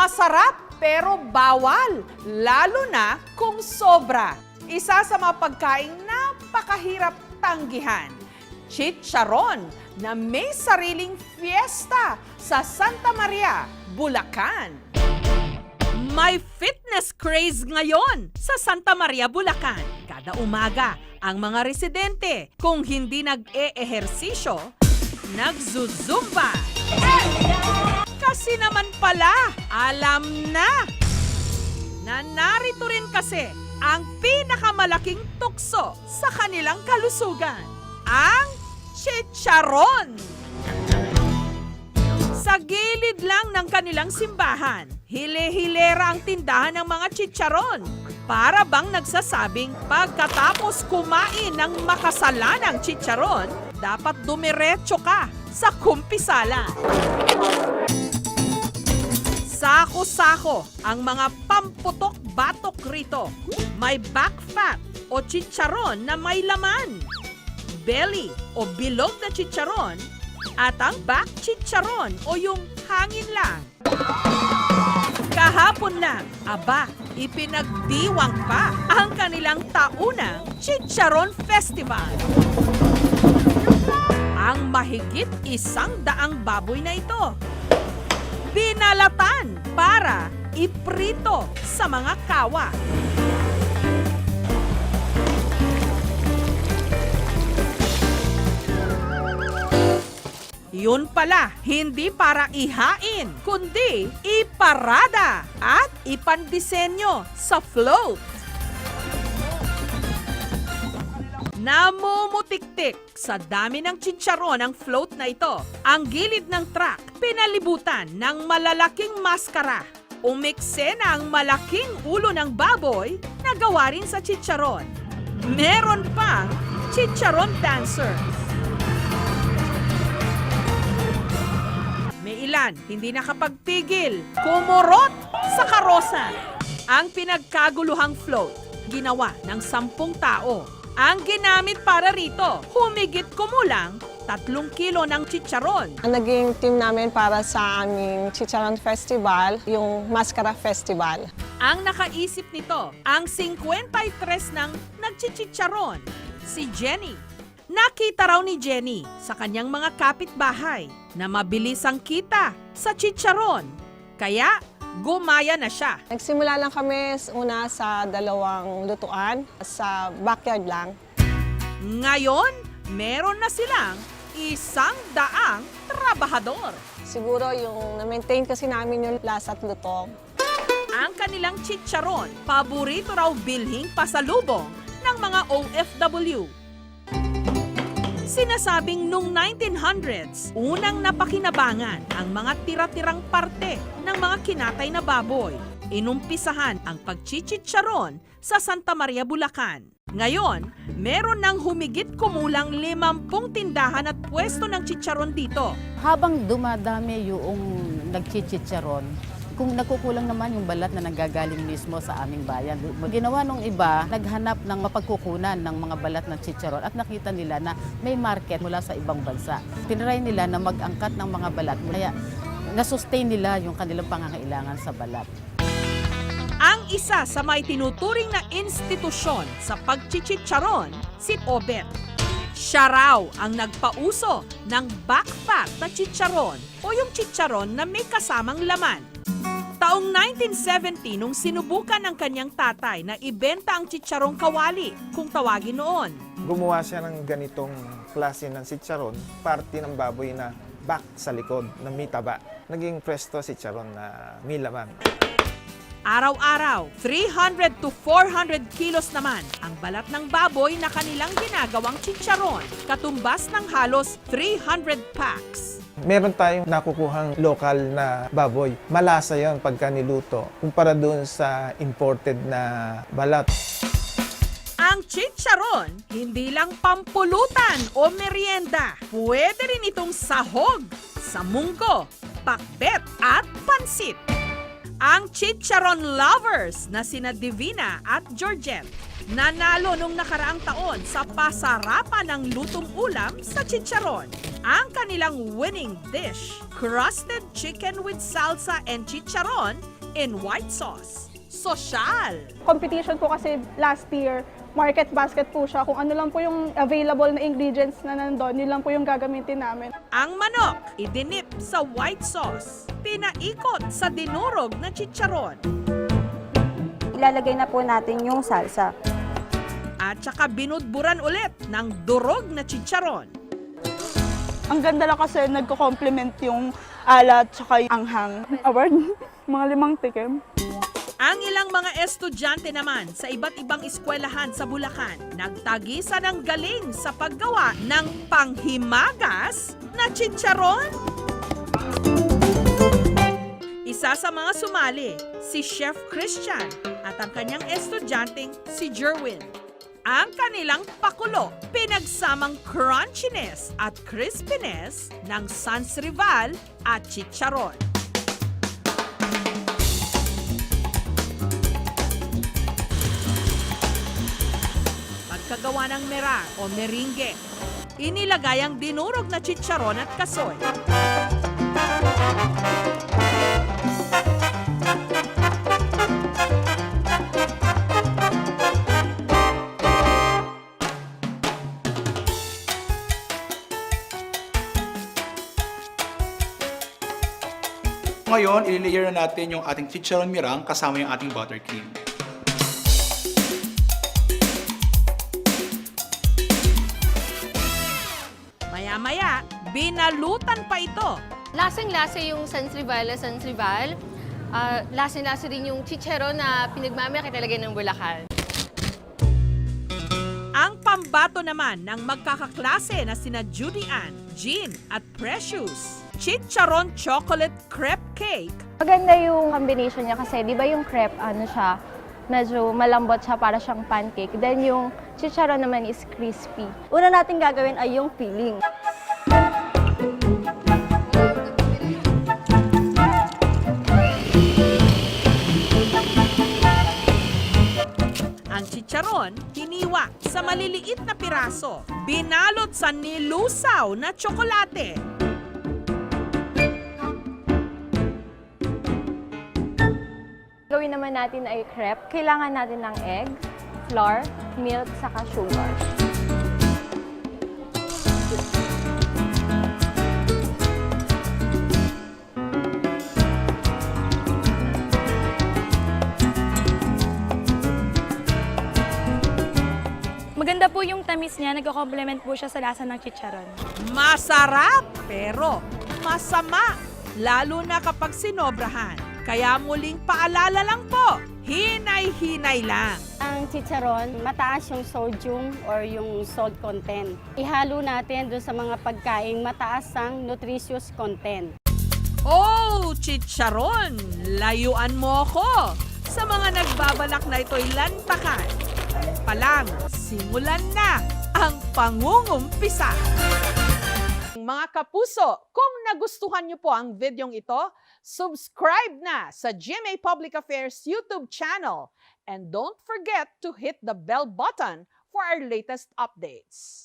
Masarap pero bawal, lalo na kung sobra. Isa sa mga pagkaing napakahirap tanggihan. Chicharon na may sariling fiesta sa Santa Maria, Bulacan. May fitness craze ngayon sa Santa Maria, Bulacan. Kada umaga, ang mga residente, kung hindi nag-e-ehersisyo, nagzuzumba. Kasi naman pala, alam na narito rin kasi ang pinakamalaking tukso sa kanilang kalusugan, ang chicharon. Sa gilid lang ng kanilang simbahan, hile-hilera ang tindahan ng mga chicharon. Para bang nagsasabing pagkatapos kumain ng makasalanang chicharon, dapat dumiretso ka sa kumpisala. Sako-sako ang mga pamputok-batok rito. May back fat o chicharon na may laman, belly o bilog na chicharon, at ang back chicharon o yung hangin lang. Kahapon lang, ipinagdiwang pa ang kanilang taunang Chicharon Festival. Ang mahigit 100 baboy na ito, binalatan para iprito sa mga kawa. Yun pala, hindi para ihain, kundi iparada at ipandisenyo sa float. Namumutiktik sa dami ng chicharon ang float na ito. Ang gilid ng truck, pinalibutan ng malalaking maskara. Umikse na ang malaking ulo ng baboy na gawa rin sa chicharon. Meron pang chicharon dancers. May ilan hindi nakapagpigil, kumurot sa karosa. Ang pinagkaguluhang float, ginawa ng 10 tao. Ang ginamit para rito, humigit kumulang 3 kilo ng chicharon. Ang naging team namin para sa aming Chicharon Festival, yung Mascara Festival. Ang nakaisip nito, ang 53 ng nagchichicharon, si Jenny. Nakita raw ni Jenny sa kanyang mga kapitbahay na mabilis ang kita sa chicharon. Kaya gumaya na siya. Nagsimula lang kami una sa 2 lutuan, sa backyard lang. Ngayon, meron na silang 100 trabahador. Siguro yung na-maintain kasi namin yung lasa at luto. Ang kanilang chicharon, paborito raw bilhing pasalubong ng mga OFW. Sinasabing nung 1900s, unang napakinabangan ang mga tira-tirang parte ng mga kinatay na baboy. Inumpisahan ang pagchichicharon sa Santa Maria, Bulacan. Ngayon, meron ng humigit kumulang 50 tindahan at pwesto ng chicharon dito. Habang dumadami yung nagchichicharon, kung nakukulang naman yung balat na nanggagaling mismo sa aming bayan. Ginawa nung iba, naghanap ng mapagkukunan ng mga balat ng chicharon at nakita nila na may market mula sa ibang bansa. Tinry nila na mag-angkat ng mga balat, kaya nasustain nila yung kanilang pangangailangan sa balat. Ang isa sa may tinuturing na institusyon sa pagchichicharon, si Obet. Siya raw ang nagpauso ng back fat na chicharon o yung chicharon na may kasamang laman. Taong 1970 nung sinubukan ng kanyang tatay na ibenta ang chicharong kawali, kung tawagin noon. Gumawa siya ng ganitong klase ng chicharon, parte ng baboy na back sa likod, na may taba. Naging presto chicharon na may laman. Araw-araw, 300 to 400 kilos naman ang balat ng baboy na kanilang ginagawang chicharon, katumbas ng halos 300 packs. Meron tayong nakukuhang lokal na baboy. Malasa yon pagka niluto, kumpara doon sa imported na balat. Ang chicharon, hindi lang pampulutan o merienda. Pwede rin itong sahog, samunggo, pakbet at pansit. Ang chicharon lovers na sina Divina at Georgette nanalo nung nakaraang taon sa pasarapan ng lutong ulam sa chicharon. Ang kanilang winning dish, crusted chicken with salsa and chicharon, in white sauce. Sosyal. Competition po kasi last year, market basket po siya. Kung ano lang po yung available na ingredients na nandun, yun lang po yung gagamitin namin. Ang manok, idinip sa white sauce. Pinaikot sa dinurog na chicharon. Ilalagay na po natin yung salsa. At saka binudburan ulit ng durog na chicharon. Ang ganda lang kasi nagko-complement yung alat tsaka yung anghang. Award, mga 5 tikim. Ang ilang mga estudyante naman sa iba't ibang eskwelahan sa Bulacan nagtagisa ng galing sa paggawa ng panghimagas na chicharon. Isa sa mga sumali, si Chef Christian at ang kanyang estudyanteng si Jerwin. Ang kanilang pakulo, pinagsamang crunchiness at crispiness ng Sans Rival at chicharon. Pagkagawa ng mera o meringue, inilagay ang dinurog na chicharon at kasoy. Ngayon, i-layer na natin yung ating chicharon mirang kasama yung ating buttercream. Maya-maya, binalutan pa ito. Lasang-lasa yung Sans Rival na Sans Rival. Lasang-lasa rin yung chicharon na pinagmamalaki talaga ng Bulacan. Ang pambato naman ng magkakaklase na sina Judy Ann, Jean at Precious. Chicharon chocolate crepe cake. Maganda yung combination niya kasi di ba yung crepe, ano siya, medyo malambot siya para siyang pancake. Then yung chicharon naman is crispy. Una natin gagawin ay yung filling. Ang chicharon, hiniwa sa maliliit na piraso. Binalot sa nilusaw na tsokolate. Gawin naman natin ay crepe. Kailangan natin ng egg, flour, milk, saka sugar. Maganda po yung tamis niya, nagko-complement po siya sa lasa ng chicharon. Masarap, pero masama, lalo na kapag sinobrahan. Kaya muling paalala lang po, hinay-hinay lang. Ang chicharon, mataas yung sodium or yung salt content. Ihalo natin doon sa mga pagkaing mataas ang nutritious content. Oh, chicharon! Layuan mo ko! Sa mga nagbabalak na ito'y lantakan. Palang, simulan na ang pangungumpisa. Mga kapuso, kung nagustuhan niyo po ang videong ito, subscribe na sa GMA Public Affairs YouTube channel. And don't forget to hit the bell button for our latest updates.